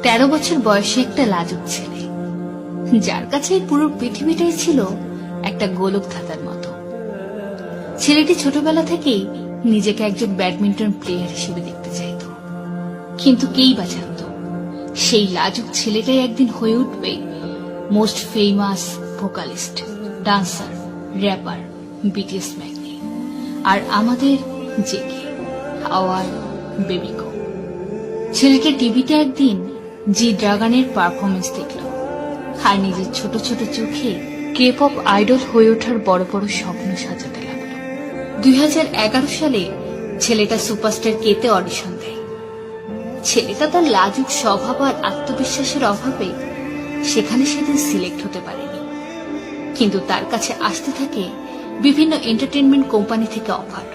13 বছর বয়সী একটা লাজুক ছেলে, যার কাছে পুরো পৃথিবীটাই ছিল একটা গোলক ধাঁধার মতো। ছেলেটি ছোটবেলা থেকেই নিজেকে একজন ব্যাডমিন্টন প্লেয়ার হিসেবে দেখতে চাইত, কিন্তু কেই বা জানত সেই লাজুক ছেলেটাই একদিন হয়ে উঠবে most famous vocalist, dancer, rapper, BTS ম্যাগনি। আর আমাদের জেকে আওয়ার বেবিকো। ছেলেটা টিভিতে একদিন জি ড্রাগনের পারফরমেন্স দেখল, আর নিজের ছোট ছোট চোখে কে পপ আইডল হয়ে ওঠার বড় বড় স্বপ্ন সাজাতে লাগল। 2011 সালে ছেলেটা সুপারস্টার কেতে অডিশন দেয়। ছেলেটা তার লাজুক স্বভাব আর আত্মবিশ্বাসের অভাবে সেখানে সেদিন সিলেক্ট হতে পারেনি, কিন্তু তার কাছে আসতে থাকে বিভিন্ন এন্টারটেনমেন্ট কোম্পানি থেকে অফার।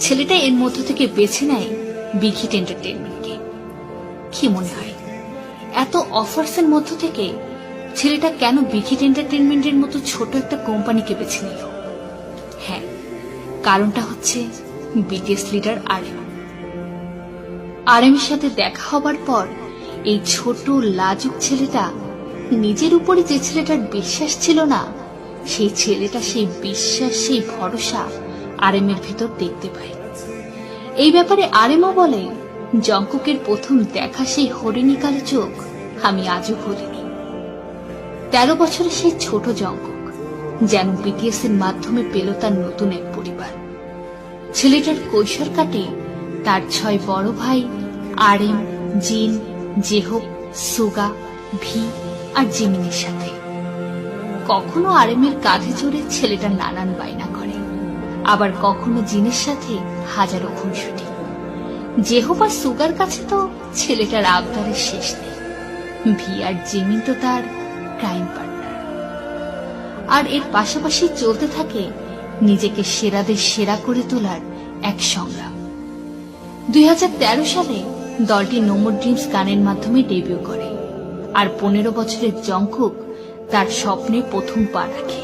ছেলেটা এর মধ্য থেকে বেছে নেয় বিগ হিট এন্টারটেনমেন্টকে। কি মনে হয়, এত অফার্স এর মধ্য থেকে ছেলেটা কেন বিগ হিট এন্টারটেনমেন্টের মতো ছোট একটা কোম্পানিকে বেছে নিল? হ্যাঁ, কারণটা হচ্ছে বিটিএস লিডার আরএম। আরএমের সাথে দেখা হবার পর এই ছোট লাজুক ছেলেটা নিজের উপরে যে ছেলেটার বিশ্বাস ছিল না, সেই ছেলেটা সেই বিশ্বাস, সেই ভরসা আরএমের ভিতর দেখতে পায়। এই ব্যাপারে আরএমও বলে, জংকুকের প্রথম দেখা সেই হরিণী কালো চোখ আমি আজও ভুলিনি। 13 বছরে সেই ছোট জংকুক যেন বিটিএস এর মাধ্যমে পেল তার নতুন এক পরিবার। ছেলেটার কৈশোর কাটে তার 6 বড় ভাই আরএম, জিন, জেহোপ, সুগা, ভি আর জিমিনের সাথে। কখনো আরএমের কাঁধে চড়ে ছেলেটা নানান বায়না করে, আবার কখনো জিনের সাথে হাজারো খুনসুটি। জেহোপ আর সুগার কাছে তো ছেলেটার আবদারের শেষ নেই। ভি আর জিমিন তো তার ক্রাইম পার্টনার। আর এর পাশাপাশি চলতে থাকে নিজেকে সেরাদের সেরা করে তোলার এক সংগ্রাম। 2013 সালে দলটি নো মোর ড্রিমস গানের মাধ্যমে ডেবিউ করে, আর 15 বছরের জংকুক তার স্বপ্নে প্রথম পা রাখে।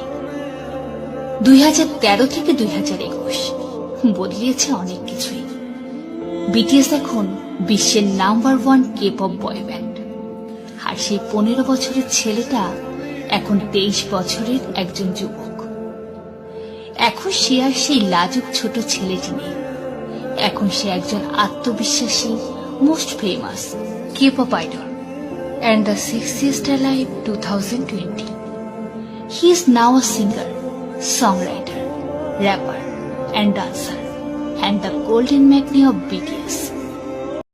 2013 থেকে 2021 বদলিয়েছে অনেক কিছুই। বিটিএস এখন বিশ্বের number 1 K pop boy band, আর সেই 15 বছরের ছেলেটা এখন 23 বছরের একজন যুবক। এখন সে আর সেই লাজুক ছোট ছেলেটি নেই, এখন সে একজন আত্মবিশ্বাসী most famous K pop idol and the 60th alive 2020. He is now a singer, songwriter, rapper and dancer, and the golden magnet of BTS.